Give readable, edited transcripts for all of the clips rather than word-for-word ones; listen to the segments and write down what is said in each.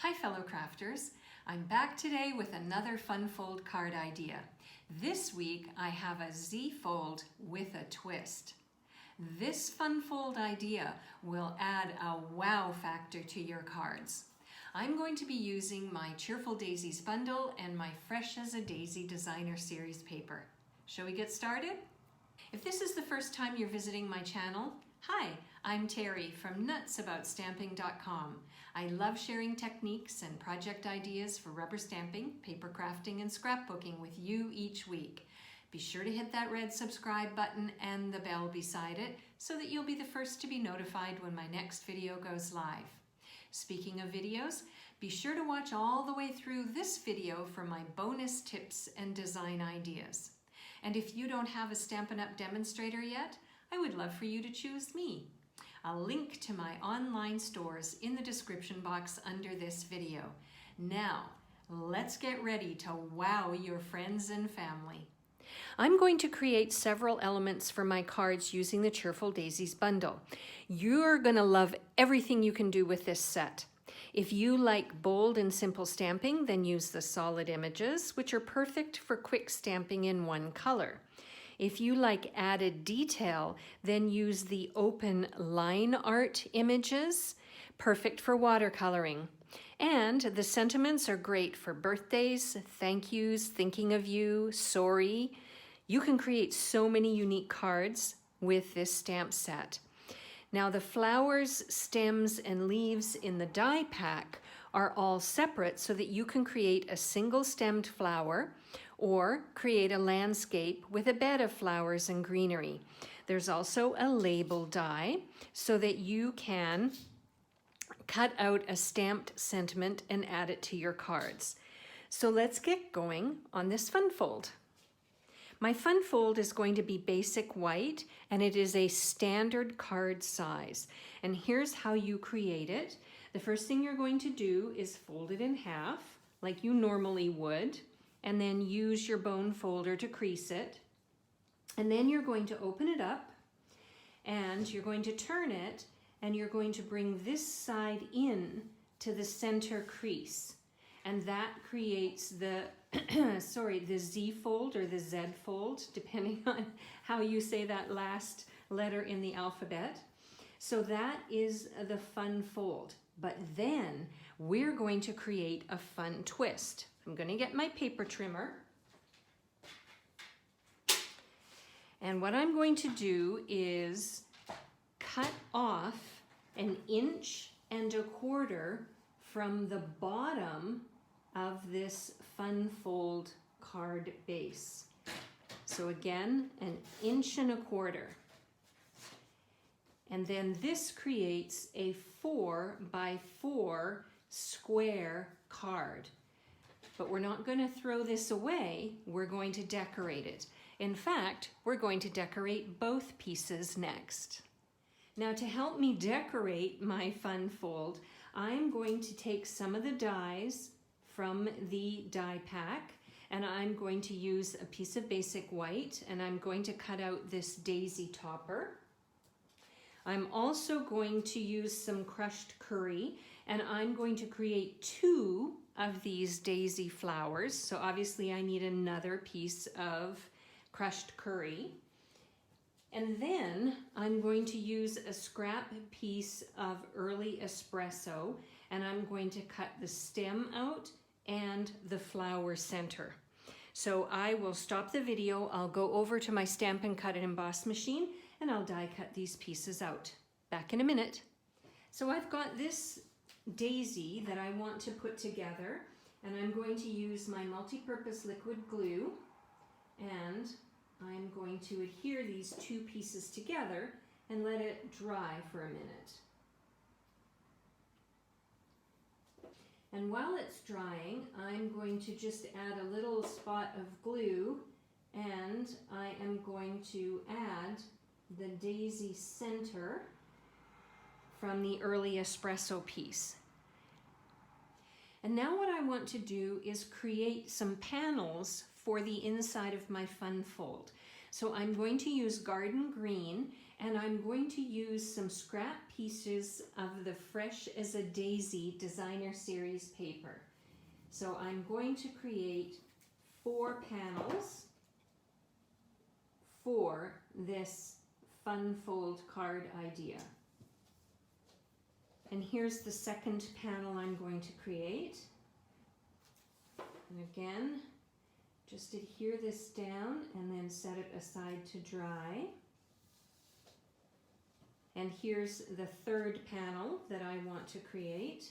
Hi fellow crafters, I'm back today with another fun fold card idea. This week I have a Z-fold with a twist. This fun fold idea will add a wow factor to your cards. I'm going to be using my Cheerful Daisies bundle and my Fresh as a Daisy Designer Series paper. Shall we get started? If this is the first time you're visiting my channel, hi, I'm Terri from nutsaboutsstamping.com. I love sharing techniques and project ideas for rubber stamping, paper crafting, and scrapbooking with you each week. Be sure to hit that red subscribe button and the bell beside it so that you'll be the first to be notified when my next video goes live. Speaking of videos, be sure to watch all the way through this video for my bonus tips and design ideas. And if you don't have a Stampin' Up! Demonstrator yet, I would love for you to choose me. I'll link to my online stores in the description box under this video. Now, let's get ready to wow your friends and family. I'm going to create several elements for my cards using the Cheerful Daisies bundle. You're going to love everything you can do with this set. If you like bold and simple stamping, then use the solid images, which are perfect for quick stamping in one color. If you like added detail, then use the open line art images, perfect for watercoloring. And the sentiments are great for birthdays, thank yous, thinking of you, sorry. You can create so many unique cards with this stamp set. Now the flowers, stems, and leaves in the die pack are all separate so that you can create a single stemmed flower or create a landscape with a bed of flowers and greenery. There's also a label die so that you can cut out a stamped sentiment and add it to your cards. So let's get going on this fun fold. My fun fold is going to be basic white and it is a standard card size. And here's how you create it. The first thing you're going to do is fold it in half like you normally would, and then use your bone folder to crease it. And then you're going to open it up and you're going to turn it and you're going to bring this side in to the center crease. And that creates the, the Z-fold or the Z-fold, depending on how you say that last letter in the alphabet. So that is the fun fold. But then we're going to create a fun twist. I'm going to get my paper trimmer. And what I'm going to do is cut off 1.25 inches from the bottom of this fun fold card base. So again, 1.25 inches. And then this creates a 4 by 4 square card. But we're not going to throw this away, we're going to decorate it. In fact, we're going to decorate both pieces next. Now to help me decorate my fun fold, I'm going to take some of the dies from the die pack and I'm going to use a piece of basic white and I'm going to cut out this daisy topper. I'm also going to use some crushed curry and I'm going to create 2 of these daisy flowers. So obviously I need another piece of crushed curry. And then I'm going to use a scrap piece of early espresso and I'm going to cut the stem out and the flower center. So I will stop the video, I'll go over to my Stampin' Cut and Emboss machine and I'll die cut these pieces out. Back in a minute. So I've got this daisy that I want to put together and I'm going to use my multi-purpose liquid glue and I'm going to adhere these 2 pieces together and let it dry for a minute. And while it's drying, I'm going to just add a little spot of glue and I am going to add the daisy center from the early espresso piece. And now what I want to do is create some panels for the inside of my fun fold. So I'm going to use garden green, and I'm going to use some scrap pieces of the Fresh as a Daisy designer series paper. So I'm going to create 4 panels for this fun fold card idea. And here's the second panel I'm going to create. And again, just adhere this down and then set it aside to dry. And here's the third panel that I want to create.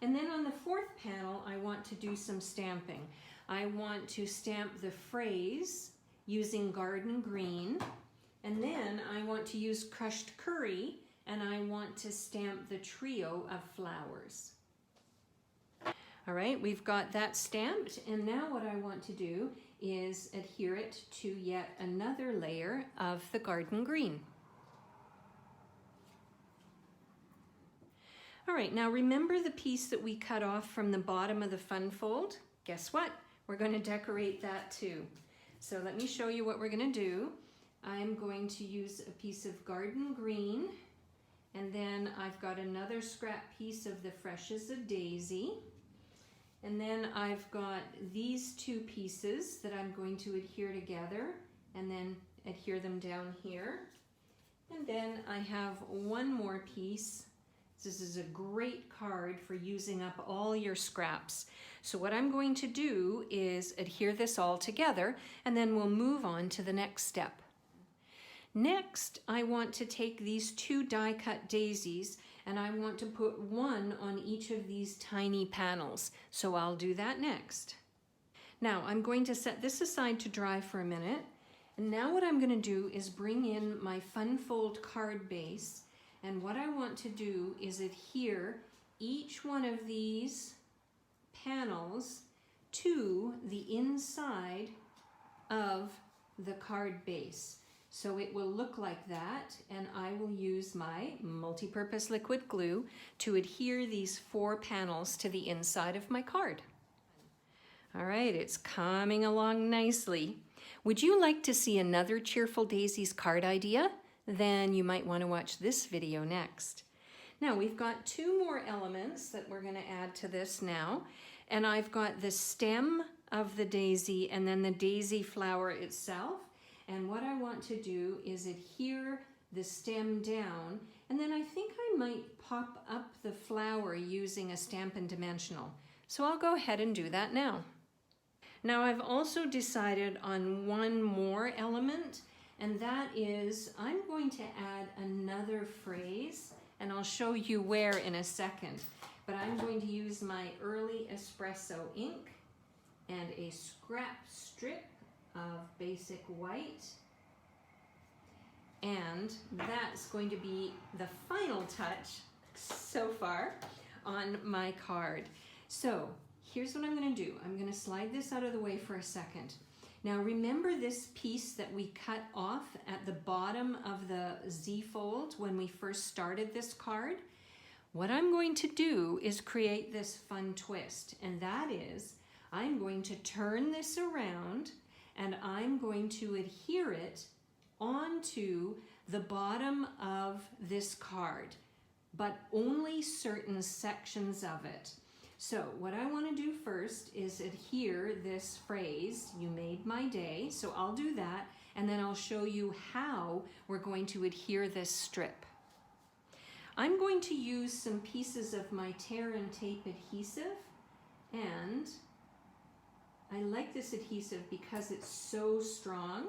And then on the fourth panel, I want to do some stamping. I want to stamp the phrase using garden green, and then I want to use crushed curry, and I want to stamp the trio of flowers. All right, we've got that stamped, and now what I want to do is adhere it to yet another layer of the garden green. All right, now remember the piece that we cut off from the bottom of the fun fold? Guess what? We're going to decorate that too. So let me show you what we're going to do. I'm going to use a piece of garden green, and then I've got another scrap piece of the Fresh as a Daisy. And then I've got these 2 pieces that I'm going to adhere together and then adhere them down here. And then I have one more piece. This is a great card for using up all your scraps. So what I'm going to do is adhere this all together, and then we'll move on to the next step. Next, I want to take these 2 die-cut daisies, and I want to put one on each of these tiny panels. So I'll do that next. Now I'm going to set this aside to dry for a minute. And now what I'm going to do is bring in my fun fold card base. And what I want to do is adhere each one of these panels to the inside of the card base. So it will look like that, and I will use my multi-purpose liquid glue to adhere these 4 panels to the inside of my card. All right, it's coming along nicely. Would you like to see another Cheerful Daisies card idea? Then you might want to watch this video next. Now we've got 2 more elements that we're going to add to this now, and I've got the stem of the daisy and then the daisy flower itself. And what I want to do is adhere the stem down, and then I think I might pop up the flower using a Stampin' Dimensional. So I'll go ahead and do that now. Now I've also decided on one more element, and that is I'm going to add another phrase, and I'll show you where in a second. But I'm going to use my Early Espresso ink and a scrap strip of basic white, and that's going to be the final touch so far on my card. So here's what I'm going to do. I'm going to slide this out of the way for a second. Now remember this piece that we cut off at the bottom of the Z-fold when we first started this card? What I'm going to do is create this fun twist, and that is I'm going to turn this around and I'm going to adhere it onto the bottom of this card, but only certain sections of it. So what I want to do first is adhere this phrase, "You made my day." So I'll do that, and then I'll show you how we're going to adhere this strip. I'm going to use some pieces of my tear and tape adhesive, and I like this adhesive because it's so strong.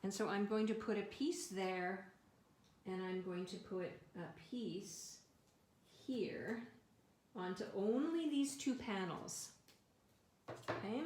And so I'm going to put a piece there, and I'm going to put a piece here onto only these 2 panels. Okay?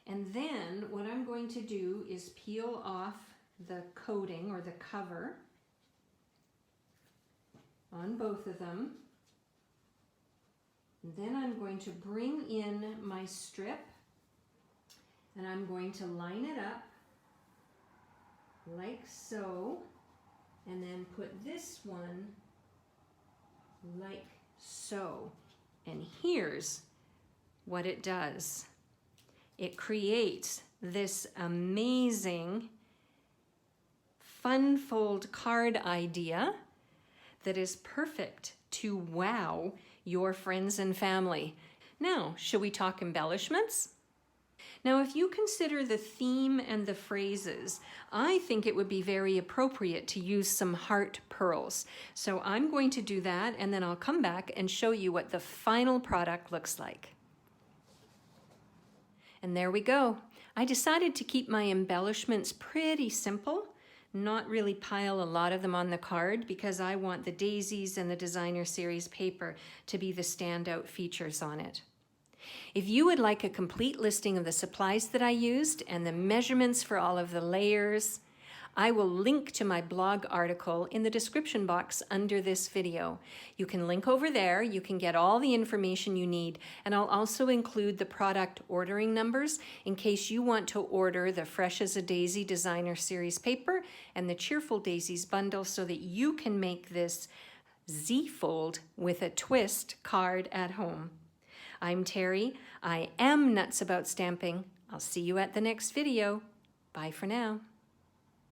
And then what I'm going to do is peel off the coating or the cover on both of them. And then I'm going to bring in my strip, and I'm going to line it up like so, and then put this one like so. And here's what it does. It creates this amazing fun fold card idea that is perfect to wow your friends and family. Now, shall we talk embellishments? Now, if you consider the theme and the phrases, I think it would be very appropriate to use some heart pearls. So I'm going to do that, and then I'll come back and show you what the final product looks like. And there we go. I decided to keep my embellishments pretty simple, not really pile a lot of them on the card, because I want the daisies and the designer series paper to be the standout features on it. If you would like a complete listing of the supplies that I used and the measurements for all of the layers, I will link to my blog article in the description box under this video. You can link over there, you can get all the information you need, and I'll also include the product ordering numbers in case you want to order the Fresh as a Daisy Designer Series paper and the Cheerful Daisies bundle so that you can make this Z-fold with a twist card at home. I'm Terry. I am nuts about stamping. I'll see you at the next video. Bye for now.